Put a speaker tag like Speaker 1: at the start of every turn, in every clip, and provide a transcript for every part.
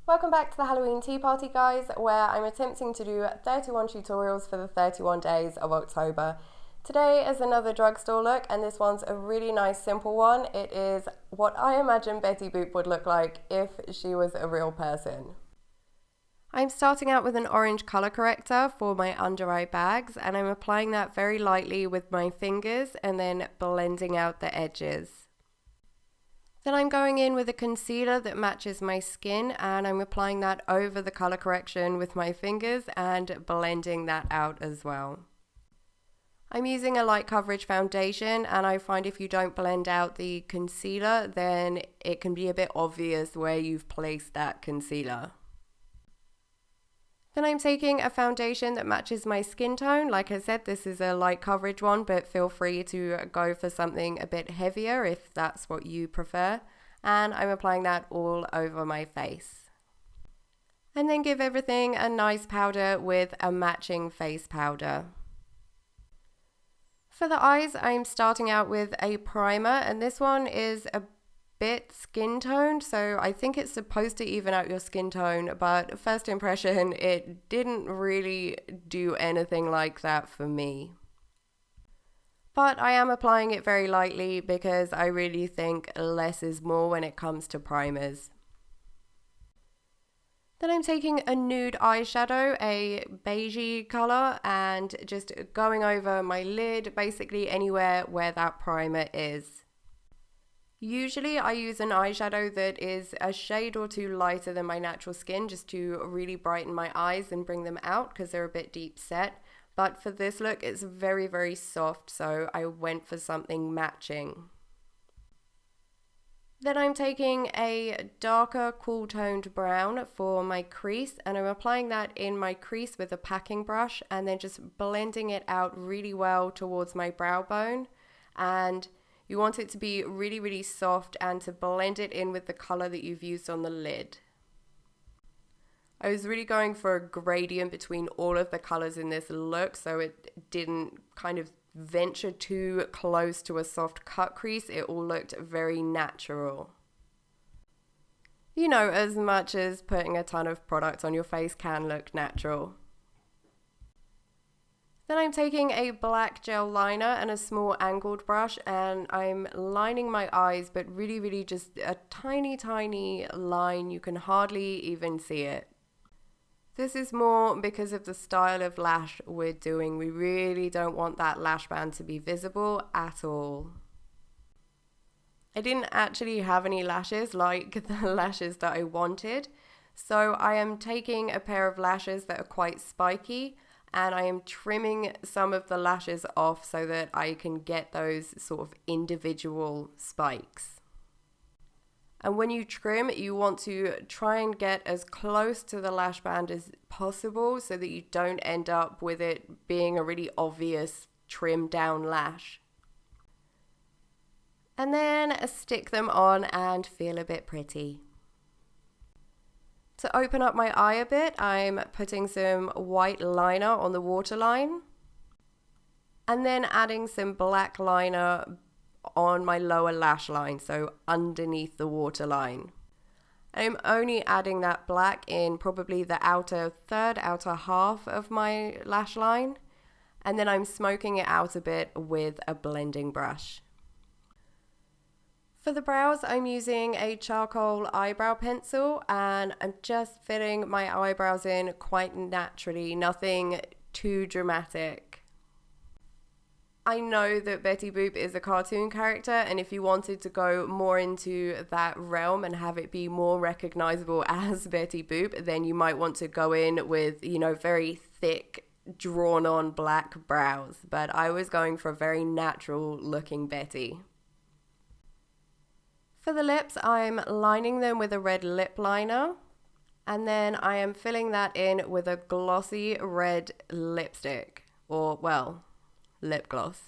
Speaker 1: Welcome back to the Halloween Tea Party, guys, where I'm attempting to do 31 tutorials for the 31 days of October. Today is another drugstore look, and this one's a really nice simple one. It is what I imagine Betty Boop would look like if she was a real person. I'm starting out with an orange colour corrector for my under eye bags, and I'm applying that very lightly with my fingers and then blending out the edges. Then I'm going in with a concealer that matches my skin, and I'm applying that over the colour correction with my fingers and blending that out as well. I'm using a light coverage foundation, and I find if you don't blend out the concealer, then it can be a bit obvious where you've placed that concealer. Then I'm taking a foundation that matches my skin tone. Like I said, this is a light coverage one, but feel free to go for something a bit heavier if that's what you prefer. And I'm applying that all over my face. And then give everything a nice powder with a matching face powder. For the eyes, I'm starting out with a primer, and this one is a bit skin toned, so I think it's supposed to even out your skin tone, but first impression, it didn't really do anything like that for me. But I am applying it very lightly because I really think less is more when it comes to primers. Then I'm taking a nude eyeshadow, a beigey colour, and just going over my lid, basically anywhere where that primer is. Usually I use an eyeshadow that is a shade or two lighter than my natural skin just to really brighten my eyes and bring them out because they're a bit deep set. But for this look it's very, very soft, so I went for something matching. Then I'm taking a darker cool toned brown for my crease, and I'm applying that in my crease with a packing brush and then just blending it out really well towards my brow bone. And you want it to be really, really soft and to blend it in with the colour that you've used on the lid. I was really going for a gradient between all of the colours in this look, so it didn't kind of venture too close to a soft cut crease. It all looked very natural. You know, as much as putting a ton of product on your face can look natural. Then I'm taking a black gel liner and a small angled brush, and I'm lining my eyes, but really, really just a tiny, tiny line. You can hardly even see it. This is more because of the style of lash we're doing. We really don't want that lash band to be visible at all. I didn't actually have any lashes like the lashes that I wanted, so I am taking a pair of lashes that are quite spiky, and I am trimming some of the lashes off so that I can get those sort of individual spikes. And when you trim, you want to try and get as close to the lash band as possible so that you don't end up with it being a really obvious trimmed down lash. And then stick them on and feel a bit pretty. To open up my eye a bit, I'm putting some white liner on the waterline and then adding some black liner on my lower lash line, so underneath the waterline. I'm only adding that black in probably the outer half of my lash line, and then I'm smoking it out a bit with a blending brush. For the brows, I'm using a charcoal eyebrow pencil, and I'm just filling my eyebrows in quite naturally, nothing too dramatic. I know that Betty Boop is a cartoon character, and if you wanted to go more into that realm and have it be more recognizable as Betty Boop, then you might want to go in with, very thick, drawn on black brows. But I was going for a very natural looking Betty. For the lips, I'm lining them with a red lip liner, and then I am filling that in with a glossy red lipstick, or, well, lip gloss.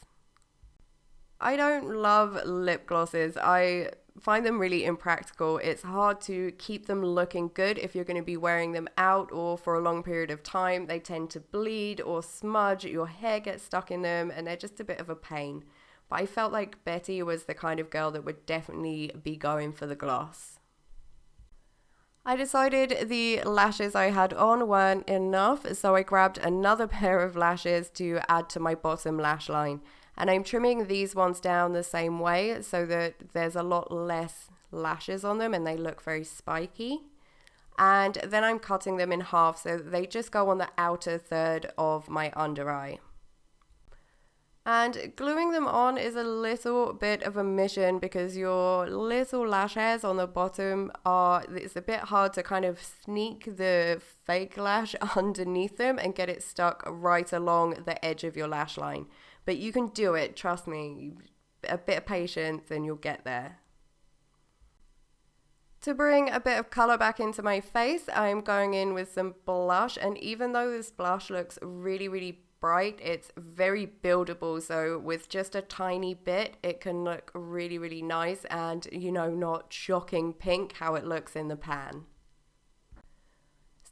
Speaker 1: I don't love lip glosses. I find them really impractical. It's hard to keep them looking good if you're going to be wearing them out or for a long period of time. They tend to bleed or smudge, your hair gets stuck in them, and they're just a bit of a pain. But I felt like Betty was the kind of girl that would definitely be going for the gloss. I decided the lashes I had on weren't enough, so I grabbed another pair of lashes to add to my bottom lash line. And I'm trimming these ones down the same way so that there's a lot less lashes on them and they look very spiky. And then I'm cutting them in half so that they just go on the outer third of my under eye. And gluing them on is a little bit of a mission because your little lash hairs on the bottom it's a bit hard to kind of sneak the fake lash underneath them and get it stuck right along the edge of your lash line. But you can do it, trust me, a bit of patience and you'll get there. To bring a bit of colour back into my face, I'm going in with some blush, and even though this blush looks really bright, it's very buildable, so with just a tiny bit it can look really nice and, you know, not shocking pink how it looks in the pan.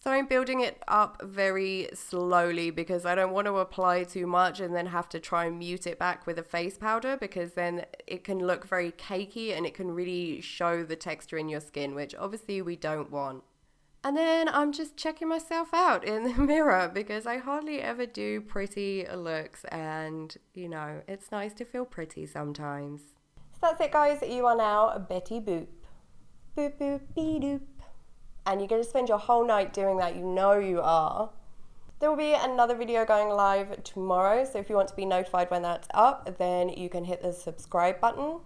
Speaker 1: So I'm building it up very slowly because I don't want to apply too much and then have to try and mute it back with a face powder, because then it can look very cakey and it can really show the texture in your skin, which obviously we don't want. And then I'm just checking myself out in the mirror because I hardly ever do pretty looks, and you know, it's nice to feel pretty sometimes. So that's it guys, you are now a Betty Boop. Boop boop bee doop. And you're going to spend your whole night doing that, you know you are. There will be another video going live tomorrow, so if you want to be notified when that's up, then you can hit the subscribe button.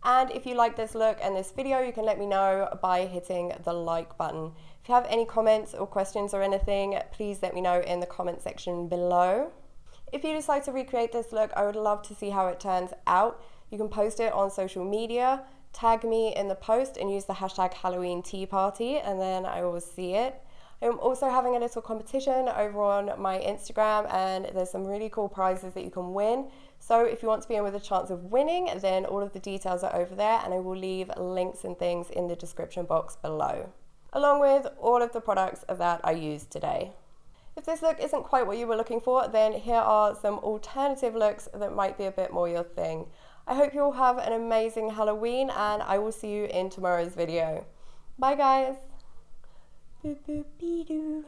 Speaker 1: And if you like this look and this video, you can let me know by hitting the like button. If you have any comments or questions or anything, please let me know in the comment section below. If you decide to recreate this look, I would love to see how it turns out. You can post it on social media, tag me in the post and use the hashtag Halloween Tea Party, and then I will see it. I'm also having a little competition over on my Instagram, and there's some really cool prizes that you can win. So if you want to be in with a chance of winning, then all of the details are over there, and I will leave links and things in the description box below, along with all of the products that I used today. If this look isn't quite what you were looking for, then here are some alternative looks that might be a bit more your thing. I hope you all have an amazing Halloween, and I will see you in tomorrow's video. Bye guys. Boop boop bee doo.